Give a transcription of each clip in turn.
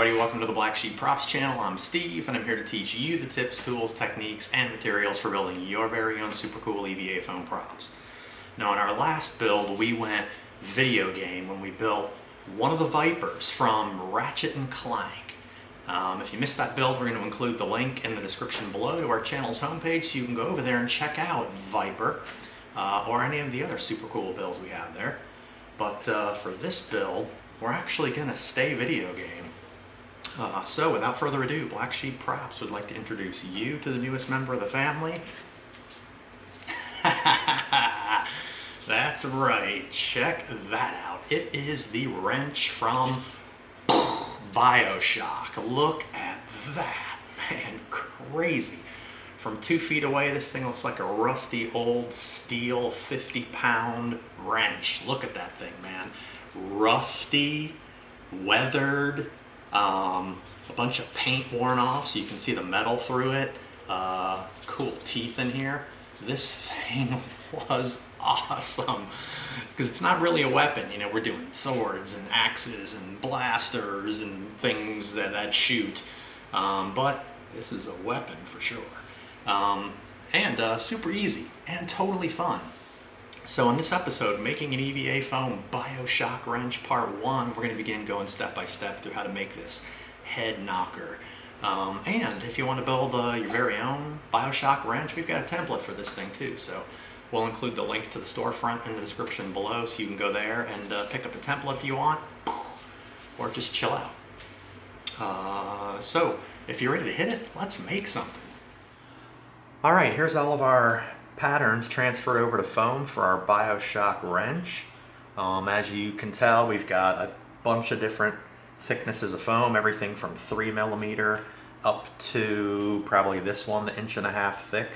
everybody, welcome to the Black Sheep Props channel. I'm Steve and I'm here to teach you the tips, tools, techniques, and materials for building your very own super cool EVA foam props. Now in our last build we went video game when we built one of the Vipers from Ratchet & Clank. If you missed that build, we're going to include the link in the description below to our channel's homepage so you can go over there and check out Viper or any of the other super cool builds we have there. But for this build, we're actually going to stay video game. So without further ado, Black Sheep Props would like to introduce you to the newest member of the family. That's right, check that out. It is the wrench from Bioshock. Look at that, man, crazy. From 2 feet away, this thing looks like a rusty old steel 50-pound wrench. Look at that thing, man. Rusty, weathered, a bunch of paint worn off so you can see the metal through it. Cool teeth in here. This thing was awesome because it's not really a weapon. You know, we're doing swords and axes and blasters and things that shoot, but this is a weapon for sure. And super easy and totally fun. So in this episode, making an EVA foam Bioshock Wrench Part 1, we're going to begin going step by step through how to make this head knocker. And if you want to build your very own Bioshock Wrench, we've got a template for this thing too. So we'll include the link to the storefront in the description below so you can go there and pick up a template if you want, or just chill out. So if you're ready to hit it, let's make something. All right, here's all of our patterns transferred over to foam for our Bioshock Wrench. As you can tell, we've got a bunch of different thicknesses of foam, everything from 3mm up to probably this one, the 1.5" thick,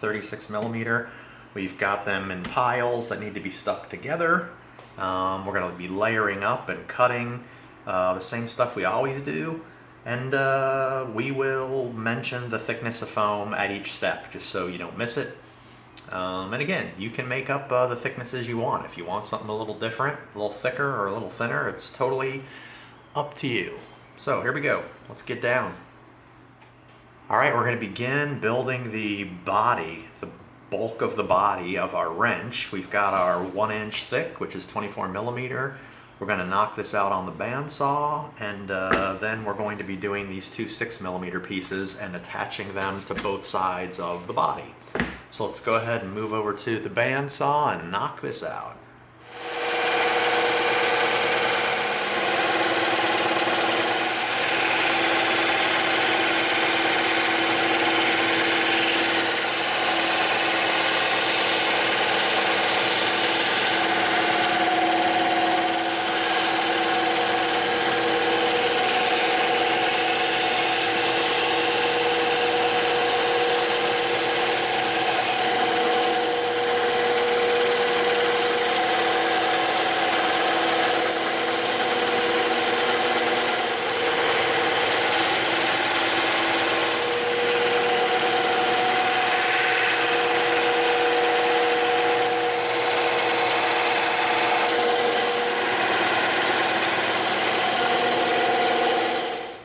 36mm. We've got them in piles that need to be stuck together. We're going to be layering up and cutting the same stuff we always do. And we will mention the thickness of foam at each step, just so you don't miss it. And again, you can make up the thicknesses you want. If you want something a little different, a little thicker or a little thinner, it's totally up to you. So here we go. Let's get down. All right, we're going to begin building the body, the bulk of the body of our wrench. We've got our 1" thick, which is 24mm. We're going to knock this out on the bandsaw, and then we're going to be doing these 2 6mm pieces and attaching them to both sides of the body. So let's go ahead and move over to the bandsaw and knock this out.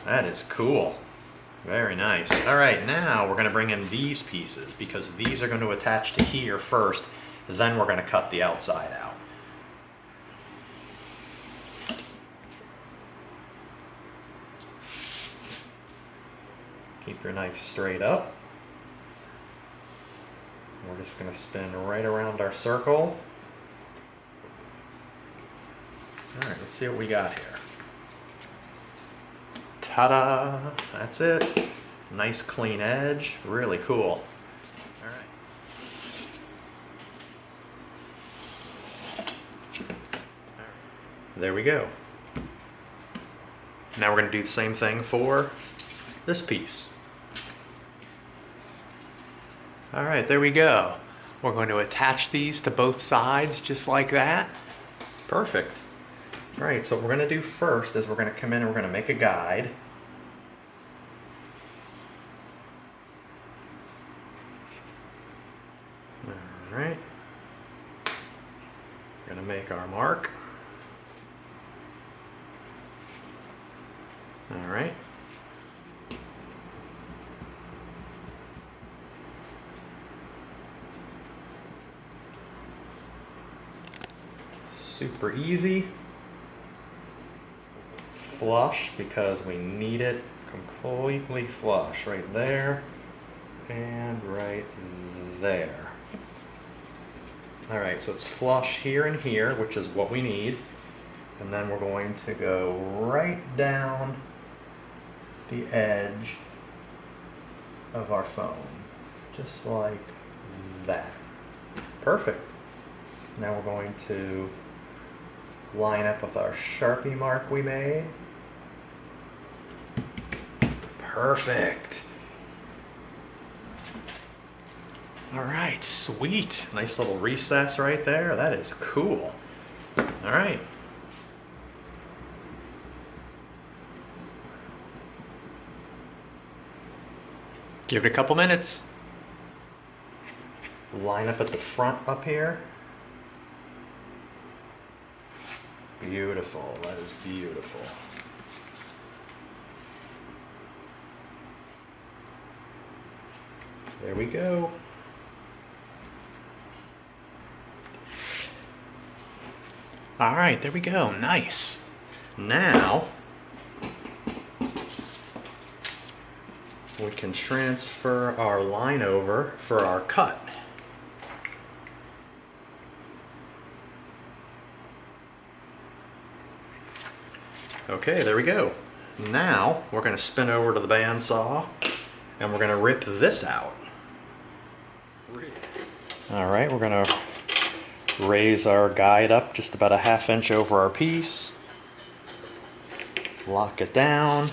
That is cool. Very nice. All right, now we're going to bring in these pieces because these are going to attach to here first, then we're going to cut the outside out. Keep your knife straight up. We're just going to spin right around our circle. All right, let's see what we got here. Ta-da! That's it. Nice clean edge. Really cool. All right. There we go. Now we're going to do the same thing for this piece. All right, there we go. We're going to attach these to both sides just like that. Perfect. All right, so what we're going to do first is we're going to come in and we're going to make a guide. All right. We're going to make our mark. All right. Super easy. Flush because we need it completely flush right there and right there. All right, so it's flush here and here, which is what we need. And then we're going to go right down the edge of our foam, just like that. Perfect. Now we're going to line up with our Sharpie mark we made. Perfect. All right, sweet. Nice little recess right there. That is cool. All right. Give it a couple minutes. Line up at the front up here. Beautiful, that is beautiful. There we go. All right, there we go, nice. Now, we can transfer our line over for our cut. Okay, there we go. Now we're going to spin over to the bandsaw and we're going to rip this out. All right, we're going to raise our guide up just about a ½ inch over our piece. Lock it down.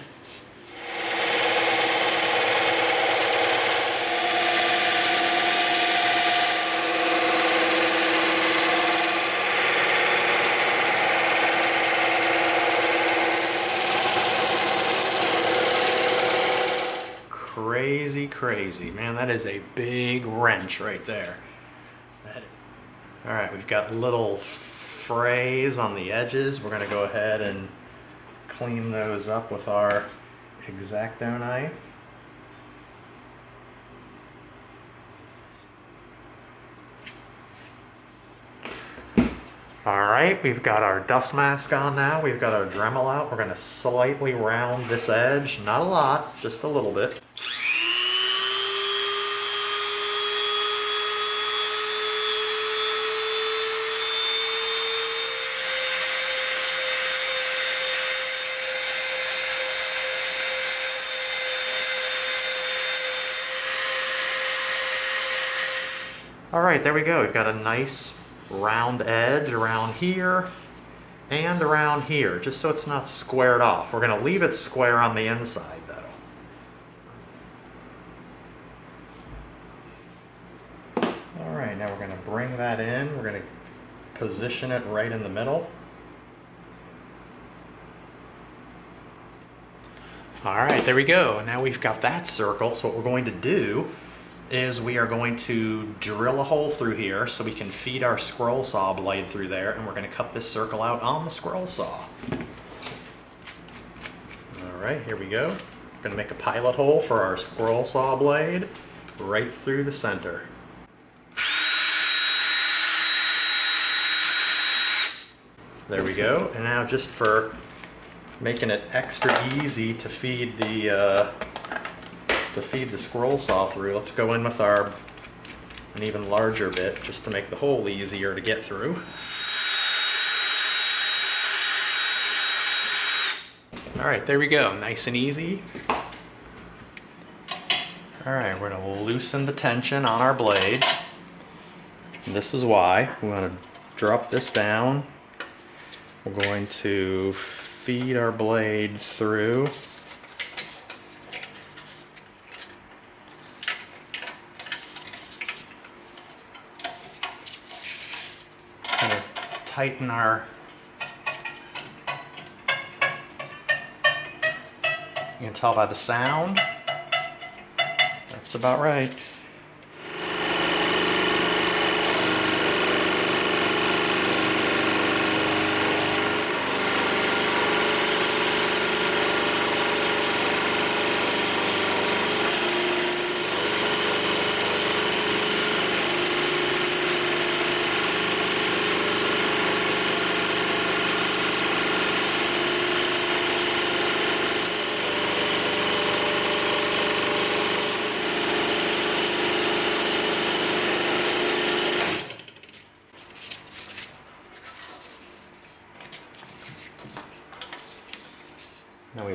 Crazy, crazy. Man, that is a big wrench right there. That is. All right, we've got little frays on the edges. We're gonna go ahead and clean those up with our X-Acto knife. All right, we've got our dust mask on now. We've got our Dremel out. We're gonna slightly round this edge. Not a lot, just a little bit. All right, there we go. We've got a nice round edge around here and around here, just so it's not squared off. We're going to leave it square on the inside, though. All right, now we're going to bring that in. We're going to position it right in the middle. All right, there we go. Now we've got that circle, so what we're going to do is we are going to drill a hole through here so we can feed our scroll saw blade through there, and we're going to cut this circle out on the scroll saw. All right, here we go. We're going to make a pilot hole for our scroll saw blade right through the center. There we go. And now, just for making it extra easy to feed the scroll saw through, let's go in with an even larger bit just to make the hole easier to get through. All right, there we go, nice and easy. All right, we're gonna loosen the tension on our blade. And this is why. We wanna drop this down. We're going to feed our blade through. Tighten our, you can tell by the sound, that's about right.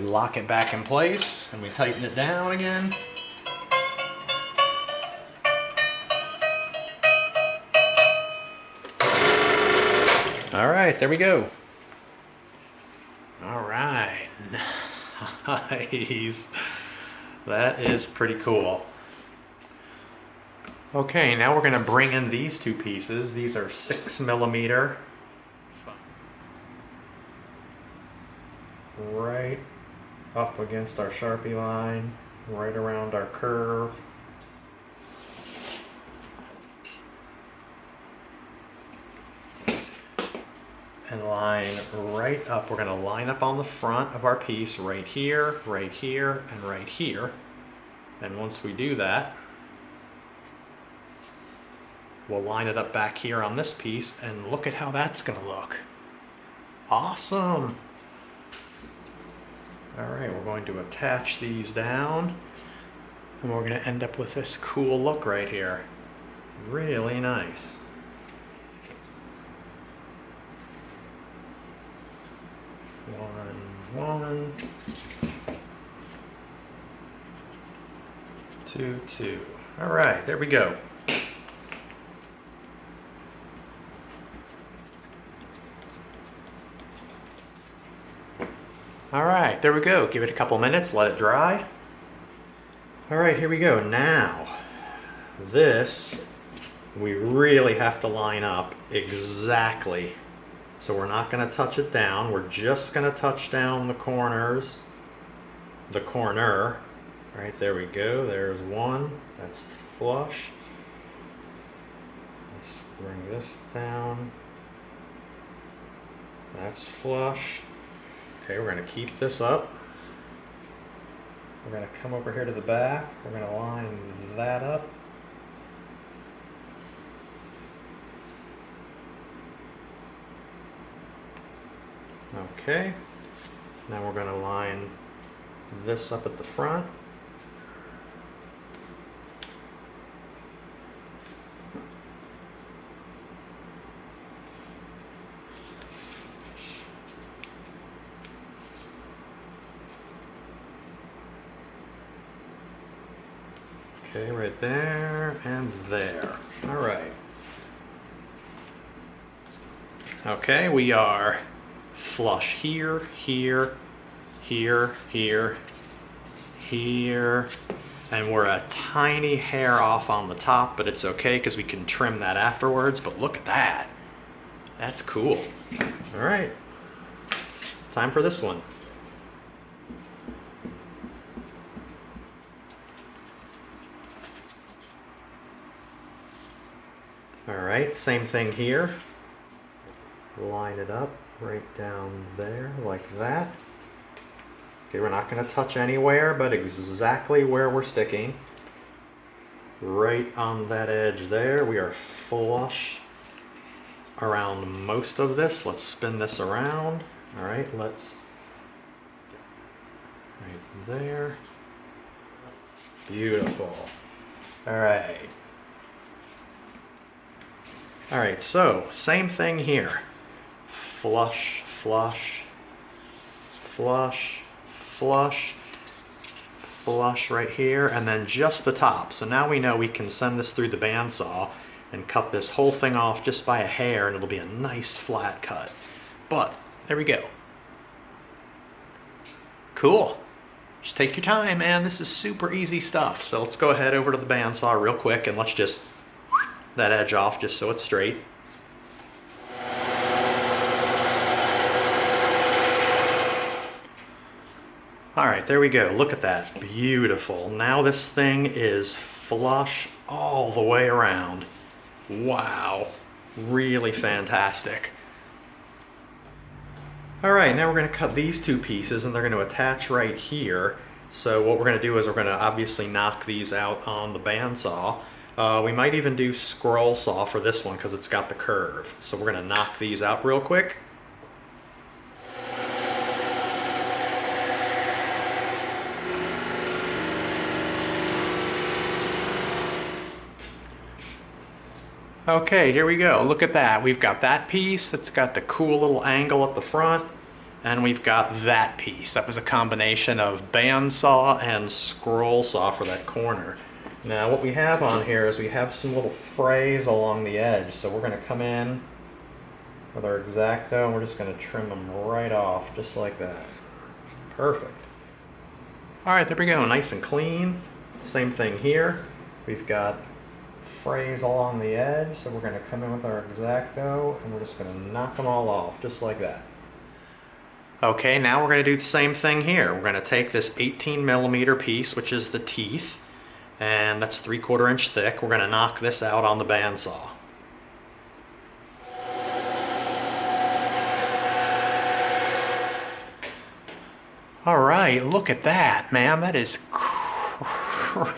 we lock it back in place and we tighten it down again. All right, there we go. All right, nice. That is pretty cool. Okay, now we're gonna bring in these two pieces. These are 6mm. Right up against our Sharpie line, right around our curve. And line right up. We're gonna line up on the front of our piece right here, and right here. And once we do that, we'll line it up back here on this piece, and look at how that's gonna look. Awesome. All right, we're going to attach these down, and we're gonna end up with this cool look right here. Really nice. One, 2, 2. All right, there we go. All right, there we go. Give it a couple minutes, let it dry. All right, here we go. Now, this, we really have to line up exactly. So we're not gonna touch it down. We're just gonna touch down the corners, the corner. All right, there we go. There's one, that's flush. Let's bring this down. That's flush. Okay, we're going to keep this up. We're going to come over here to the back. We're going to line that up. Okay. Now we're going to line this up at the front. Okay, right there and there. All right. Okay, we are flush here, here, here, here, here, and we're a tiny hair off on the top, but it's okay because we can trim that afterwards. But look at that. That's cool. All right. Time for this one. Alright, same thing here. Line it up right down there like that. Okay, we're not going to touch anywhere but exactly where we're sticking. Right on that edge there. We are flush around most of this. Let's spin this around. Alright, let's... right there. Beautiful. Alright. Alright, so same thing here. Flush, flush, flush, flush, flush right here, and then just the top. So now we know we can send this through the bandsaw and cut this whole thing off just by a hair, and it'll be a nice flat cut. But, there we go. Cool. Just take your time, man. This is super easy stuff. So let's go ahead over to the bandsaw real quick, and let's just that edge off just so it's straight. Alright, there we go. Look at that. Beautiful. Now this thing is flush all the way around. Wow. Really fantastic. Alright, now we're going to cut these two pieces and they're going to attach right here. So what we're going to do is we're going to obviously knock these out on the bandsaw. We might even do scroll saw for this one because it's got the curve. So we're going to knock these out real quick. Okay, here we go. Look at that. We've got that piece that's got the cool little angle at the front. And we've got that piece. That was a combination of bandsaw and scroll saw for that corner. Now what we have on here is we have some little frays along the edge. So we're going to come in with our X-Acto and we're just going to trim them right off, just like that. Perfect. Alright, there we go. Nice and clean. Same thing here. We've got frays along the edge, so we're going to come in with our X-Acto and we're just going to knock them all off, just like that. Okay, now we're going to do the same thing here. We're going to take this 18mm piece, which is the teeth, and that's 3/4 inch thick. We're going to knock this out on the bandsaw. Alright, look at that, man. That is crazy.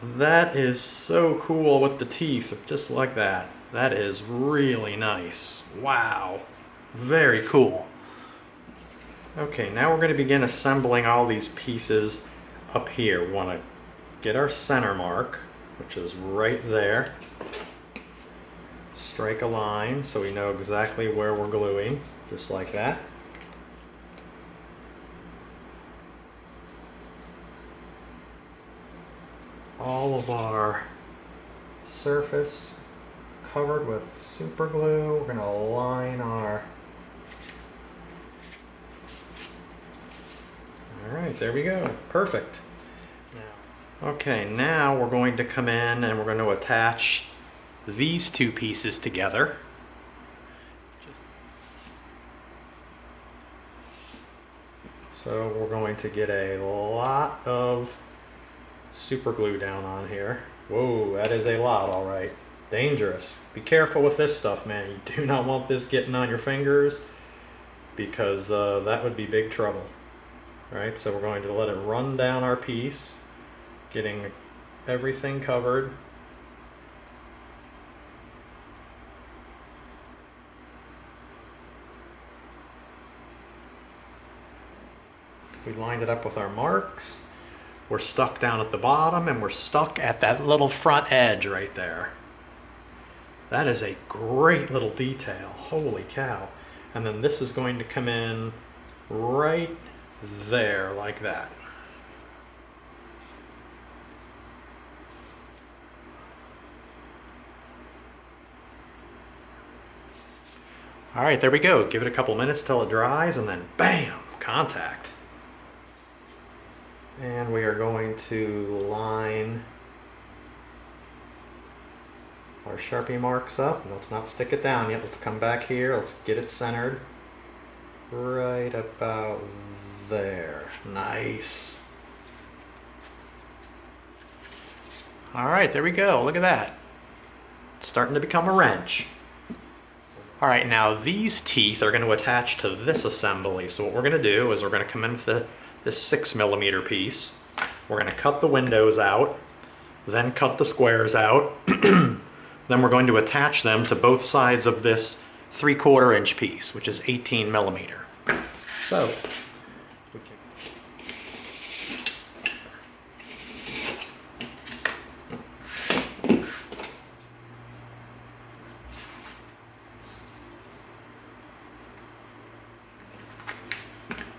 That is so cool with the teeth, just like that. That is really nice. Wow. Very cool. Okay, now we're going to begin assembling all these pieces up here. We want to get our center mark, which is right there. Strike a line so we know exactly where we're gluing, just like that. All of our surface covered with super glue. We're going to line our... Alright, there we go. Perfect. Okay, now we're going to come in and we're going to attach these two pieces together. So we're going to get a lot of super glue down on here. Whoa, that is a lot, alright. Dangerous. Be careful with this stuff, man. You do not want this getting on your fingers because that would be big trouble. Alright, so we're going to let it run down our piece, getting everything covered. We lined it up with our marks. We're stuck down at the bottom and we're stuck at that little front edge right there. That is a great little detail. Holy cow. And then this is going to come in right there like that. All right, there we go. Give it a couple minutes till it dries and then bam, contact. And we are going to line our Sharpie marks up. Let's not stick it down yet. Let's come back here. Let's get it centered right about there. Nice. All right, there we go. Look at that. It's starting to become a wrench. All right, now these teeth are going to attach to this assembly. So what we're going to do is we're going to come in with this 6mm piece. We're going to cut the windows out, then cut the squares out. Then we're going to attach them to both sides of this 3/4 inch piece, which is 18mm. So,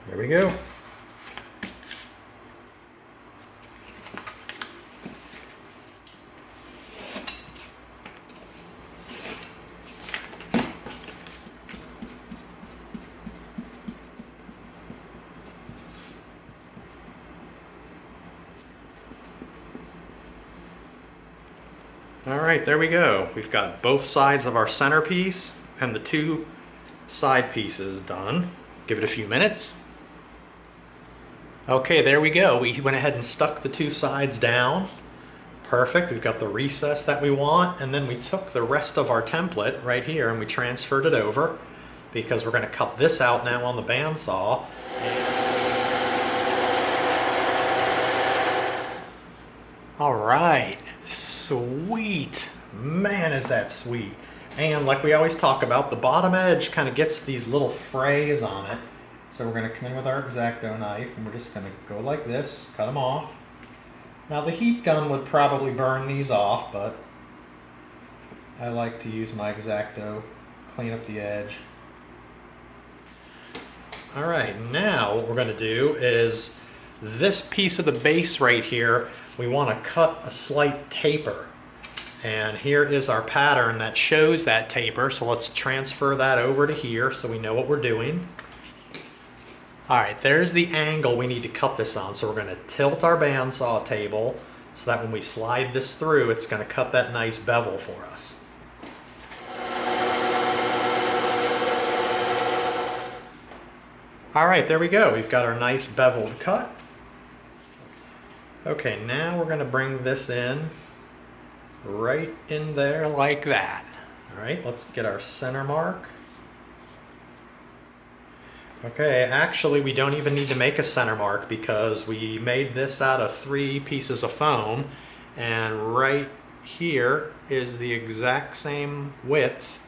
there we go. All right, there we go. We've got both sides of our centerpiece and the two side pieces done. Give it a few minutes. Okay, there we go. We went ahead and stuck the two sides down. Perfect. We've got the recess that we want, and then we took the rest of our template right here and we transferred it over because we're going to cut this out now on the bandsaw. All right. Sweet. Man, is that sweet. And like we always talk about, the bottom edge kind of gets these little frays on it. So we're going to come in with our X-Acto knife and we're just going to go like this, cut them off. Now the heat gun would probably burn these off, but I like to use my X-Acto, clean up the edge. All right, now what we're going to do is this piece of the base right here, we want to cut a slight taper. And here is our pattern that shows that taper. So let's transfer that over to here so we know what we're doing. All right, there's the angle we need to cut this on. So we're going to tilt our bandsaw table so that when we slide this through, it's going to cut that nice bevel for us. All right, there we go. We've got our nice beveled cut. Okay, now we're going to bring this in right in there like that. All right, let's get our center mark. Okay, actually we don't even need to make a center mark because we made this out of 3 pieces of foam, and right here is the exact same width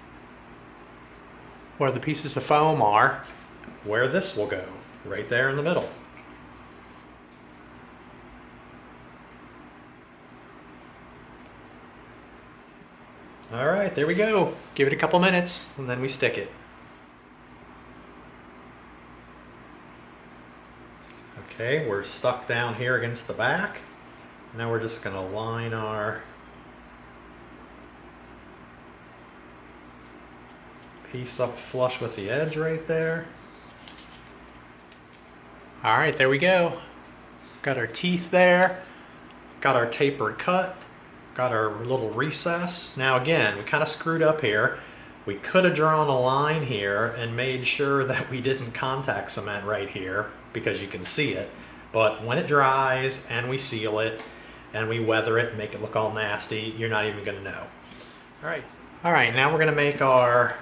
where the pieces of foam are, where this will go, right there in the middle. All right, there we go. Give it a couple minutes and then we stick it. Okay, we're stuck down here against the back. Now we're just going to line our piece up flush with the edge right there. All right, there we go. Got our teeth there. Got our tapered cut. Got our little recess. Now again, we kind of screwed up here. We could have drawn a line here and made sure that we didn't contact cement right here because you can see it. But when it dries and we seal it and we weather it and make it look all nasty, you're not even gonna know. All right, now we're gonna make our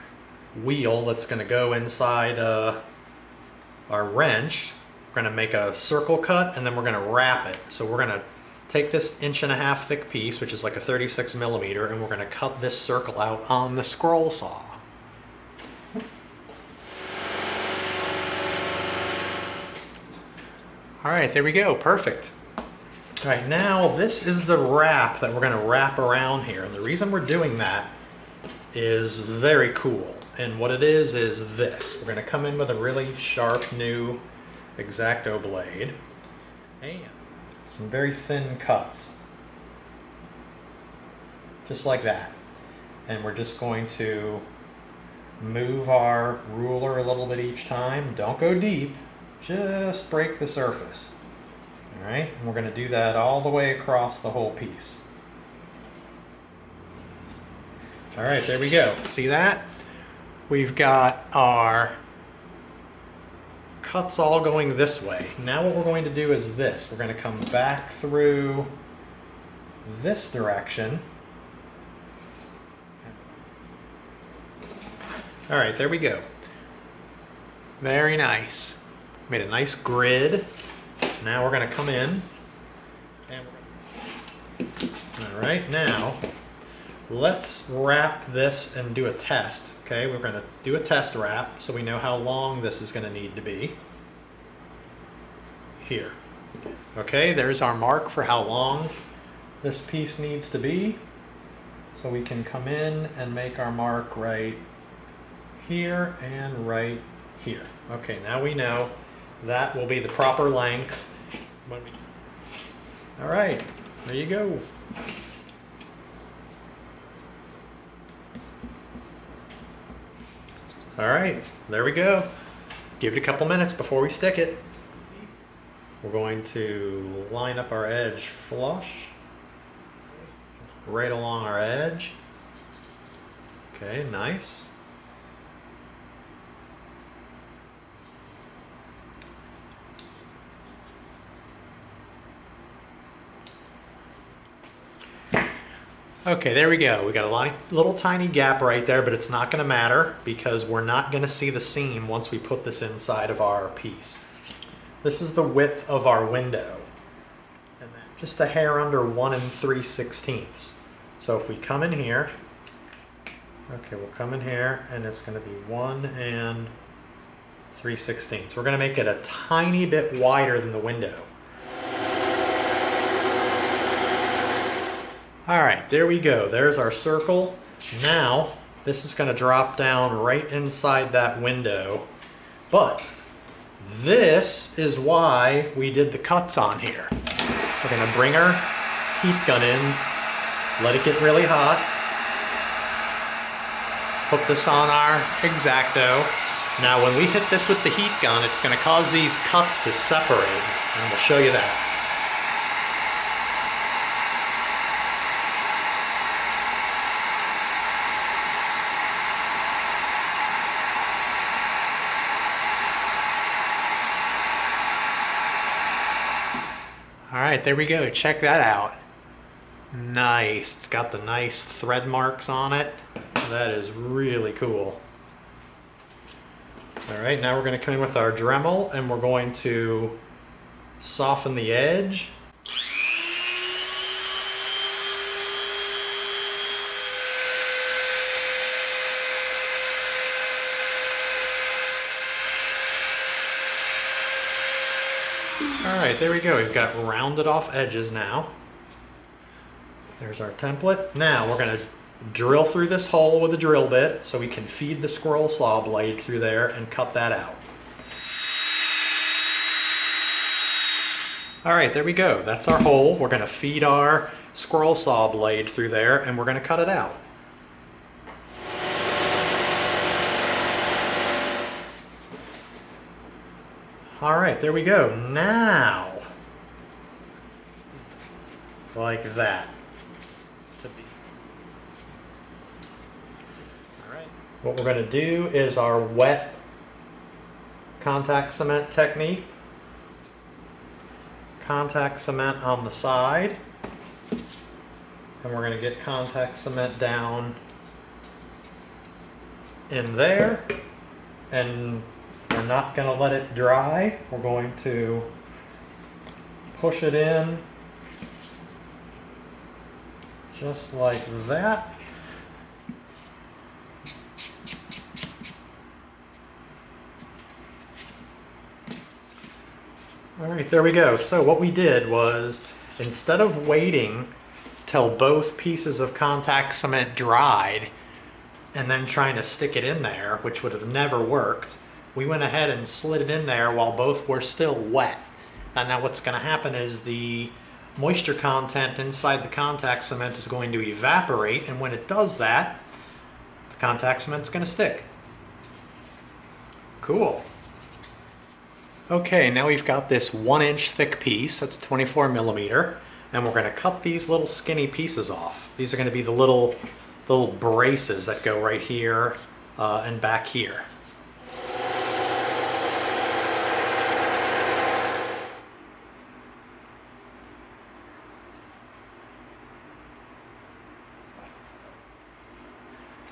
wheel that's gonna go inside our wrench. We're gonna make a circle cut and then we're gonna wrap it. So we're gonna take this 1.5" thick piece, which is like a 36mm, and we're going to cut this circle out on the scroll saw. All right, there we go, perfect. All right, now this is the wrap that we're going to wrap around here, and the reason we're doing that is very cool. And what it is this. We're going to come in with a really sharp new X-Acto blade and some very thin cuts, just like that. And we're just going to move our ruler a little bit each time. Don't go deep, just break the surface. All right, and we're going to do that all the way across the whole piece. All right, there we go. See that? We've got our cuts all going this way. Now what we're going to do is this. We're going to come back through this direction. All right, there we go. Very nice. Made a nice grid. Now we're going to come in. And all right, now let's wrap this and do a test. Okay, we're going to do a test wrap so we know how long this is going to need to be. Here. Okay, there's our mark for how long this piece needs to be. So we can come in and make our mark right here and right here. Okay, now we know that will be the proper length. All right, there you go. All right, there we go. Give it a couple minutes before we stick it. We're going to line up our edge flush, right along our edge. Okay, nice. Okay, there we go. We got a little tiny gap right there, but it's not going to matter because we're not going to see the seam once we put this inside of our piece. This is the width of our window, and then just a hair under 1 3/16. So if we come in here, okay, we'll come in here, and it's going to be 1 3/16. We're going to make it a tiny bit wider than the window. All right, there we go. There's our circle. Now, this is going to drop down right inside that window, but this is why we did the cuts on here. We're gonna bring our heat gun in, let it get really hot, put this on our X-Acto. Now when we hit this with the heat gun, it's gonna cause these cuts to separate, and we'll show you that. All right, there we go. Check that out. Nice. It's got the nice thread marks on it. That is really cool. All right, now we're going to come in with our Dremel and we're going to soften the edge. All right, there we go. We've got rounded off edges now. There's our template. Now we're going to drill through this hole with a drill bit so we can feed the scroll saw blade through there and cut that out. All right, there we go. That's our hole. We're going to feed our scroll saw blade through there and we're going to cut it out. All right, there we go. Now, like that. All right. What we're going to do is our wet contact cement technique. Contact cement on the side. And we're going to get contact cement down in there. And we're not going to let it dry. We're going to push it in just like that. All right, there we go. So what we did was, instead of waiting till both pieces of contact cement dried and then trying to stick it in there, which would have never worked, we went ahead and slid it in there while both were still wet. And now what's going to happen is the moisture content inside the contact cement is going to evaporate, and when it does that, the contact cement's going to stick. Cool. Okay, now we've got this 1-inch thick piece, that's 24 millimeter, and we're going to cut these little skinny pieces off. These are going to be the little braces that go right here and back here.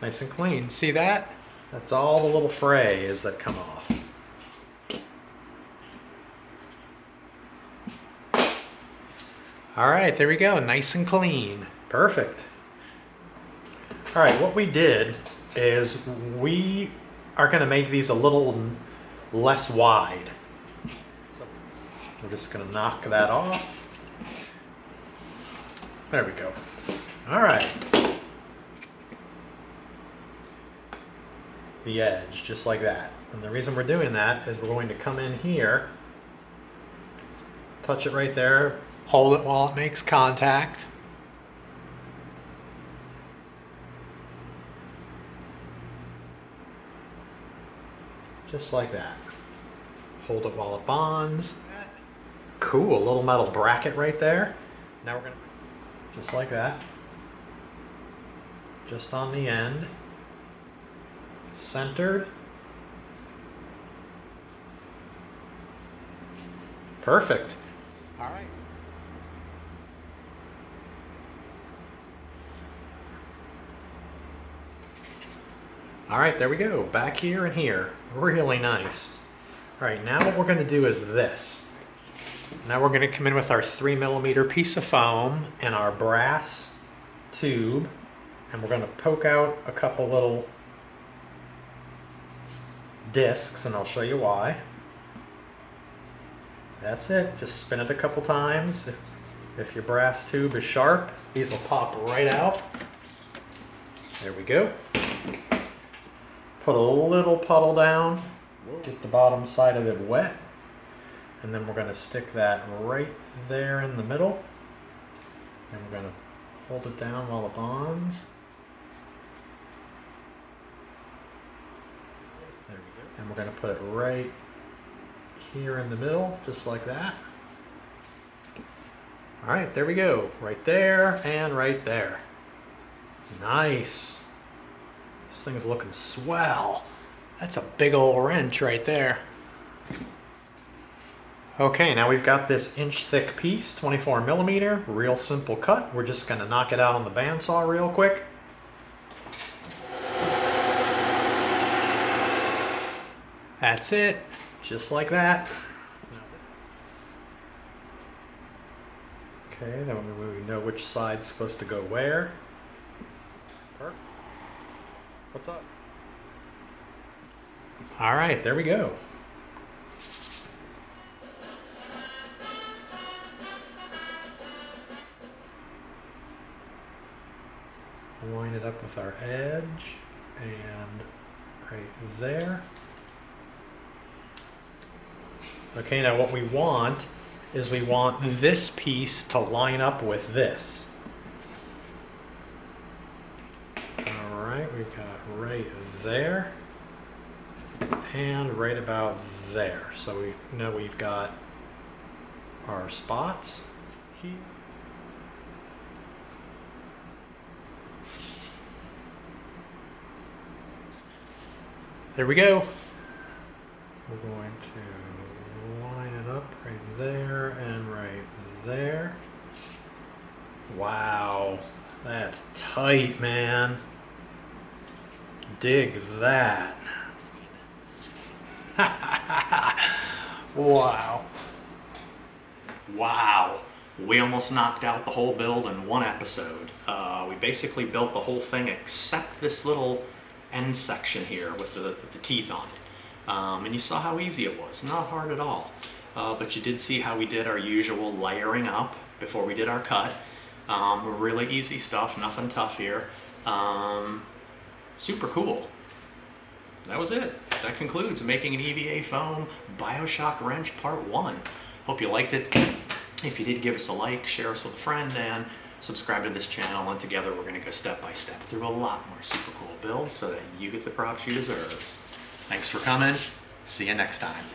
Nice and clean. See that? That's all the little frays that come off. All right, there we go. Nice and clean. Perfect. All right, what we did is we are going to make these a little less wide. So we're just going to knock that off. There we go. All right. The edge, just like that. And the reason we're doing that is we're going to come in here, touch it right there, hold it while it makes contact. Just like that. Hold it while it bonds. Cool, a little metal bracket right there. Now we're gonna, just like that. Just on the end. Centered. Perfect. All right. All right, there we go. Back here and here. Really nice. All right, now what we're going to do is this. Now we're going to come in with our 3 millimeter piece of foam and our brass tube, and we're going to poke out a couple little discs, and I'll show you why. That's it. Just spin it a couple times. If your brass tube is sharp, these will pop right out. There we go. Put a little puddle down. Get the bottom side of it wet. And then we're going to stick that right there in the middle. And we're going to hold it down while it bonds. There we go. And we're going to put it right here in the middle, just like that. All right, there we go. Right there and right there. Nice. This thing's looking swell. That's a big old wrench right there. Okay, now we've got this inch thick piece, 24 millimeter, real simple cut. We're just gonna knock it out on the bandsaw real quick. That's it, just like that. Okay, then we know which side's supposed to go where. What's up? All right, there we go. Line it up with our edge and right there. Okay, now what we want is we want this piece to line up with this. All right, we've got right there and right about there. So we know we've got our spots here. There we go. We're going to line it up right there and right there. Wow, that's tight, man. Dig that. Wow. Wow. We almost knocked out the whole build in one episode. We basically built the whole thing except this little end section here with the teeth on it. And you saw how easy it was. Not hard at all. But you did see how we did our usual layering up before we did our cut. Really easy stuff, nothing tough here. Super cool. That was it. That concludes making an EVA foam Bioshock Wrench Part 1. Hope you liked it. If you did, give us a like, share us with a friend, and subscribe to this channel, and together we're going to go step by step through a lot more super cool builds so that you get the props you deserve. Thanks for coming. See you next time.